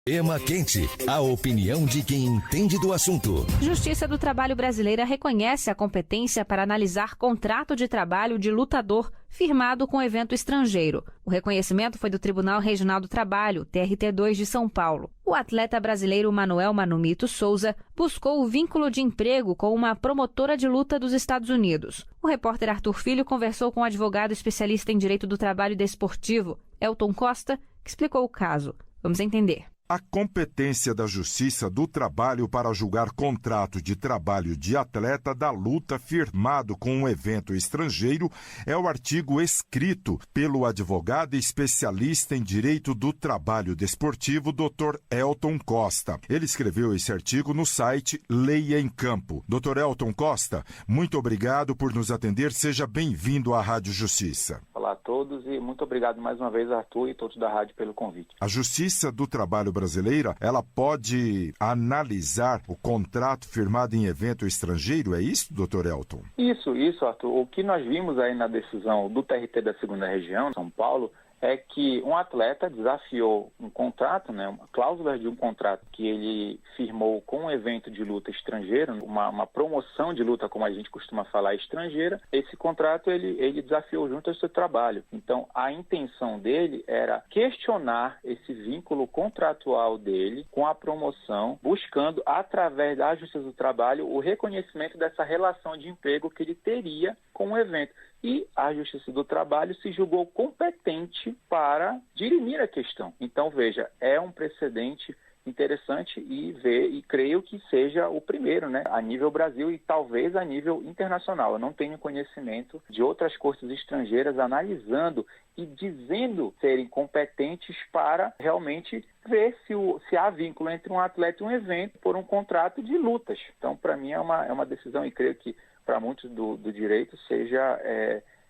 Tema Quente, a opinião de quem entende do assunto. Justiça do Trabalho brasileira reconhece a competência para analisar contrato de trabalho de lutador firmado com evento estrangeiro. O reconhecimento foi do Tribunal Regional do Trabalho, TRT2 de São Paulo. O atleta brasileiro Manuel Manumito Souza buscou o vínculo de emprego com uma promotora de luta dos Estados Unidos. O repórter Arthur Filho conversou com o advogado especialista em direito do trabalho desportivo, Elton Costa, que explicou o caso. Vamos entender. A competência da Justiça do Trabalho para julgar contrato de trabalho de atleta da luta firmado com um evento estrangeiro é o artigo escrito pelo advogado especialista em direito do trabalho desportivo, Dr. Elton Costa. Ele escreveu esse artigo no site Leia em Campo. Dr. Elton Costa, muito obrigado por nos atender. Seja bem-vindo à Rádio Justiça. Olá a todos e muito obrigado mais uma vez, Arthur, e todos da rádio pelo convite. A Justiça do Trabalho brasileira, ela pode analisar o contrato firmado em evento estrangeiro, é isso, doutor Elton? Isso, Arthur. O que nós vimos aí na decisão do TRT da 2ª Região, São Paulo, é que um atleta desafiou um contrato, uma cláusula de um contrato que ele firmou com um evento de luta estrangeiro, uma promoção de luta, como a gente costuma falar, estrangeira. Esse contrato ele desafiou junto ao seu trabalho. Então, a intenção dele era questionar esse vínculo contratual dele com a promoção, buscando, através da Justiça do Trabalho, o reconhecimento dessa relação de emprego que ele teria com o evento. E a Justiça do Trabalho se julgou competente para dirimir a questão. Então, veja, é um precedente interessante e creio que seja o primeiro, a nível Brasil e talvez a nível internacional. Eu não tenho conhecimento de outras cortes estrangeiras analisando e dizendo serem competentes para realmente ver se há vínculo entre um atleta e um evento por um contrato de lutas. Então, para mim, é uma decisão e creio que para muitos do direito seja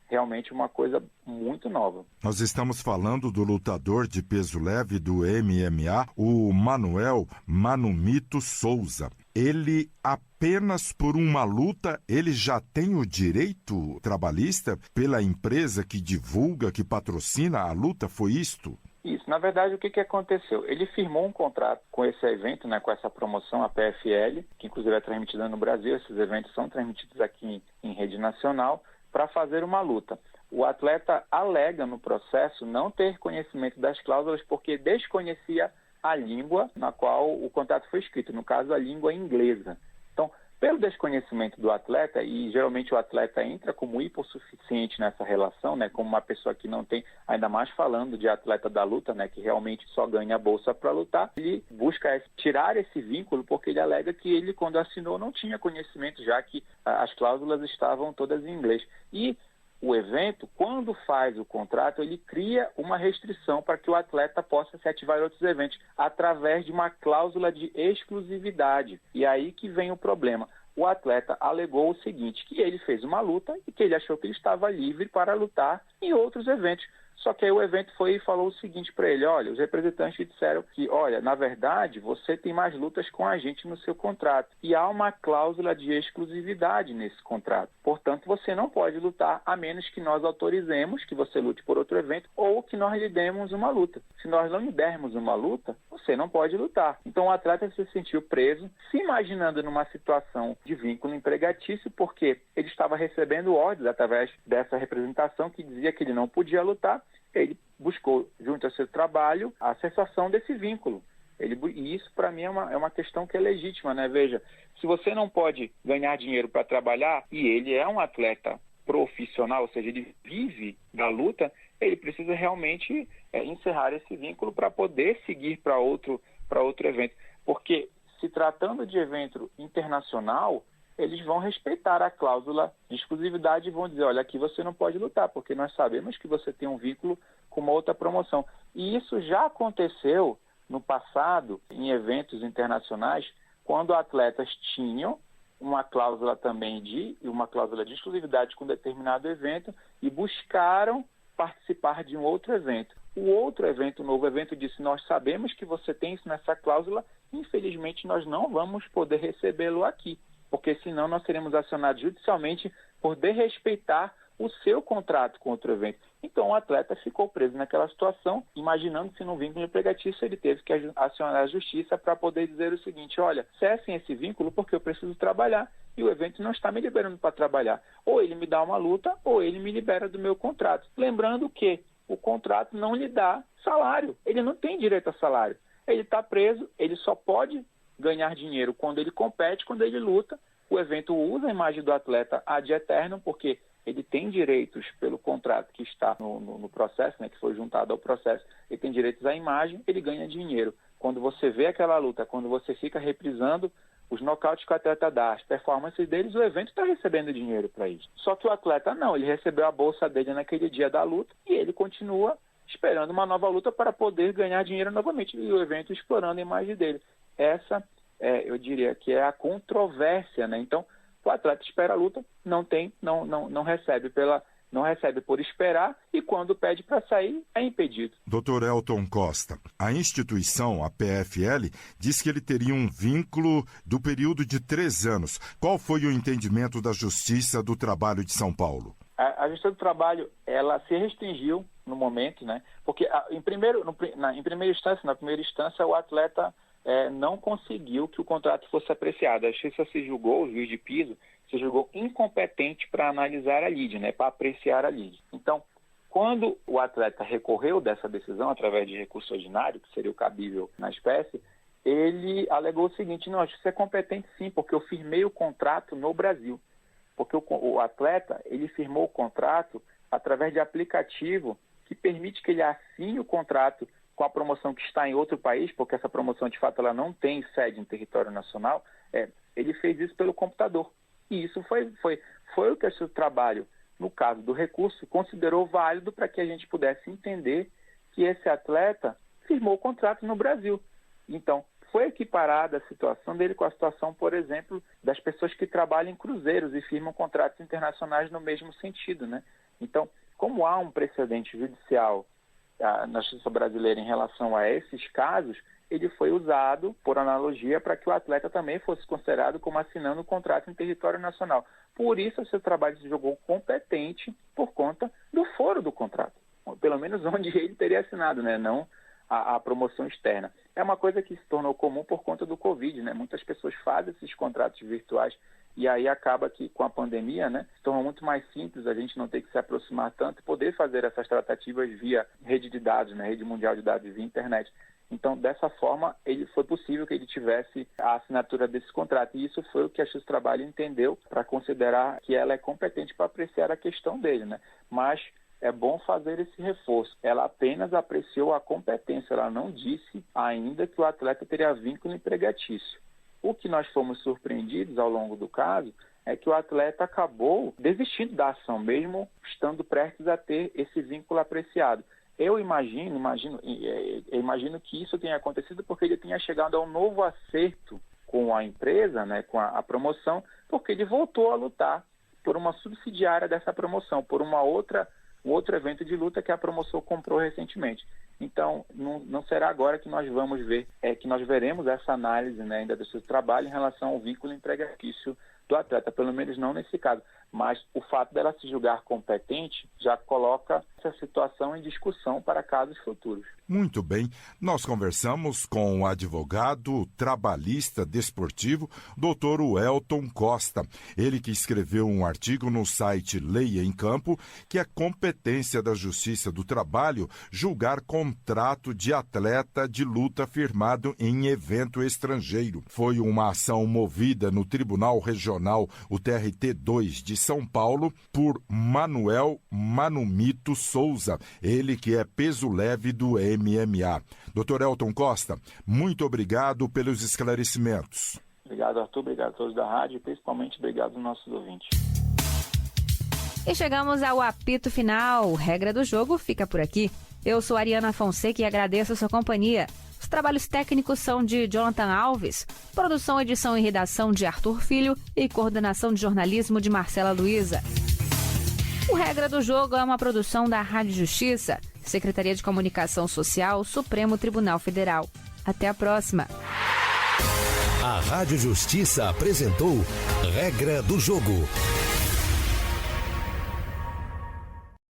realmente uma coisa muito nova. Nós estamos falando do lutador de peso leve do MMA, o Manuel Manumito Souza. Ele, apenas por uma luta, ele já tem o direito trabalhista pela empresa que divulga, que patrocina a luta? Foi isto? Isso. Na verdade, o que aconteceu? Ele firmou um contrato com esse evento, com essa promoção, a PFL, que inclusive é transmitida no Brasil. Esses eventos são transmitidos aqui em rede nacional, para fazer uma luta. O atleta alega no processo não ter conhecimento das cláusulas porque desconhecia a língua na qual o contrato foi escrito, no caso a língua inglesa. Então, pelo desconhecimento do atleta, e geralmente o atleta entra como hipossuficiente nessa relação, como uma pessoa que não tem, ainda mais falando de atleta da luta, que realmente só ganha a bolsa para lutar, ele busca tirar esse vínculo porque ele alega que ele, quando assinou, não tinha conhecimento, já que as cláusulas estavam todas em inglês. E o evento, quando faz o contrato, ele cria uma restrição para que o atleta possa se ativar em outros eventos através de uma cláusula de exclusividade. E aí que vem o problema. O atleta alegou o seguinte, que ele fez uma luta e que ele achou que ele estava livre para lutar em outros eventos. Só que aí o evento foi e falou o seguinte para ele, olha, os representantes disseram que, olha, na verdade, você tem mais lutas com a gente no seu contrato. E há uma cláusula de exclusividade nesse contrato. Portanto, você não pode lutar a menos que nós autorizemos que você lute por outro evento ou que nós lhe demos uma luta. Se nós não lhe dermos uma luta, você não pode lutar. Então o atleta se sentiu preso, se imaginando numa situação de vínculo empregatício, porque ele estava recebendo ordens através dessa representação que dizia que ele não podia lutar. Ele buscou, junto ao seu trabalho, a cessação desse vínculo. E isso, para mim, é uma questão que é legítima, Veja, se você não pode ganhar dinheiro para trabalhar, e ele é um atleta profissional, ou seja, ele vive da luta, ele precisa realmente encerrar esse vínculo para poder seguir para outro evento. Porque, se tratando de evento internacional, eles vão respeitar a cláusula de exclusividade e vão dizer, olha, aqui você não pode lutar, porque nós sabemos que você tem um vínculo com uma outra promoção. E isso já aconteceu no passado, em eventos internacionais, quando atletas tinham uma cláusula também uma cláusula de exclusividade com determinado evento e buscaram participar de um outro evento. O outro evento, o novo evento, disse, nós sabemos que você tem isso nessa cláusula, infelizmente nós não vamos poder recebê-lo aqui, porque senão nós seremos acionados judicialmente por desrespeitar o seu contrato com outro evento. Então o atleta ficou preso naquela situação, imaginando-se num vínculo empregatício, ele teve que acionar a justiça para poder dizer o seguinte: olha, cessem esse vínculo porque eu preciso trabalhar e o evento não está me liberando para trabalhar. Ou ele me dá uma luta ou ele me libera do meu contrato. Lembrando que o contrato não lhe dá salário, ele não tem direito a salário. Ele está preso, ele só pode ganhar dinheiro quando ele compete, quando ele luta. O evento usa a imagem do atleta ad eternum, porque ele tem direitos pelo contrato que está no processo, né, que foi juntado ao processo. Ele tem direitos à imagem, ele ganha dinheiro. Quando você vê aquela luta, quando você fica reprisando os nocautes que o atleta dá, as performances deles, o evento está recebendo dinheiro para isso. Só que o atleta não, ele recebeu a bolsa dele naquele dia da luta e ele continua esperando uma nova luta para poder ganhar dinheiro novamente, e o evento explorando a imagem dele. Essa, eu diria que é a controvérsia, né? Então, o atleta espera a luta, não recebe por esperar, e quando pede para sair, é impedido. Dr. Elton Costa, a instituição, a PFL, diz que ele teria um vínculo do período de 3 anos. Qual foi o entendimento da Justiça do Trabalho de São Paulo? A Justiça do Trabalho, ela se restringiu no momento, né? Porque na primeira instância, o atleta não conseguiu que o contrato fosse apreciado. A Justiça se julgou, o juiz de piso se julgou incompetente para analisar a lide, né? Para apreciar a lide. Então, quando o atleta recorreu dessa decisão através de recurso ordinário, que seria o cabível na espécie, ele alegou o seguinte: não, a Justiça é competente sim, porque eu firmei o contrato no Brasil. Porque o atleta, ele firmou o contrato através de aplicativo que permite que ele assine o contrato com a promoção que está em outro país, porque essa promoção, de fato, ela não tem sede em território nacional. Ele fez isso pelo computador. E isso foi o que o trabalho, no caso do recurso, considerou válido para que a gente pudesse entender que esse atleta firmou o contrato no Brasil. Então, foi equiparada a situação dele com a situação, por exemplo, das pessoas que trabalham em cruzeiros e firmam contratos internacionais no mesmo sentido, né? Então, como há um precedente judicial na justiça brasileira em relação a esses casos, ele foi usado por analogia para que o atleta também fosse considerado como assinando um contrato em território nacional. Por isso, o seu trabalho se julgou competente por conta do foro do contrato, pelo menos onde ele teria assinado, né? Não a promoção externa. É uma coisa que se tornou comum por conta do Covid, né? Muitas pessoas fazem esses contratos virtuais e aí acaba que com a pandemia, né, se tornou muito mais simples a gente não ter que se aproximar tanto e poder fazer essas tratativas via rede de dados, né, rede mundial de dados, via internet. Então, dessa forma, foi possível que ele tivesse a assinatura desse contrato. E isso foi o que a Justiça do Trabalho entendeu para considerar que ela é competente para apreciar a questão dele, né? Mas é bom fazer esse reforço. Ela apenas apreciou a competência, ela não disse ainda que o atleta teria vínculo empregatício. O que nós fomos surpreendidos ao longo do caso é que o atleta acabou desistindo da ação, mesmo estando prestes a ter esse vínculo apreciado. Eu imagino que isso tenha acontecido porque ele tinha chegado a um novo acerto com a empresa, né, com a promoção, porque ele voltou a lutar por uma subsidiária dessa promoção, por um outro evento de luta que a promoção comprou recentemente. Então, não será agora que nós vamos ver, que nós veremos essa análise, né, ainda do seu trabalho em relação ao vínculo empregatício do atleta, pelo menos não nesse caso. Mas o fato dela se julgar competente já coloca essa situação em discussão para casos futuros. Muito bem. Nós conversamos com o advogado trabalhista desportivo, Dr. Elton Costa. Ele que escreveu um artigo no site Leia em Campo, que é competência da Justiça do Trabalho julgar contrato de atleta de luta firmado em evento estrangeiro. Foi uma ação movida no Tribunal Regional, o TRT2 de São Paulo, por Manuel Manumito Souza, ele que é peso leve do MMA. Dr. Elton Costa, muito obrigado pelos esclarecimentos. Obrigado, Arthur. Obrigado a todos da rádio e principalmente obrigado aos nossos ouvintes. E chegamos ao apito final. Regra do jogo fica por aqui. Eu sou Ariana Fonseca e agradeço a sua companhia. Os trabalhos técnicos são de Jonathan Alves, produção, edição e redação de Arthur Filho e coordenação de jornalismo de Marcela Luiza. O Regra do Jogo é uma produção da Rádio Justiça, Secretaria de Comunicação Social, Supremo Tribunal Federal. Até a próxima. A Rádio Justiça apresentou Regra do Jogo.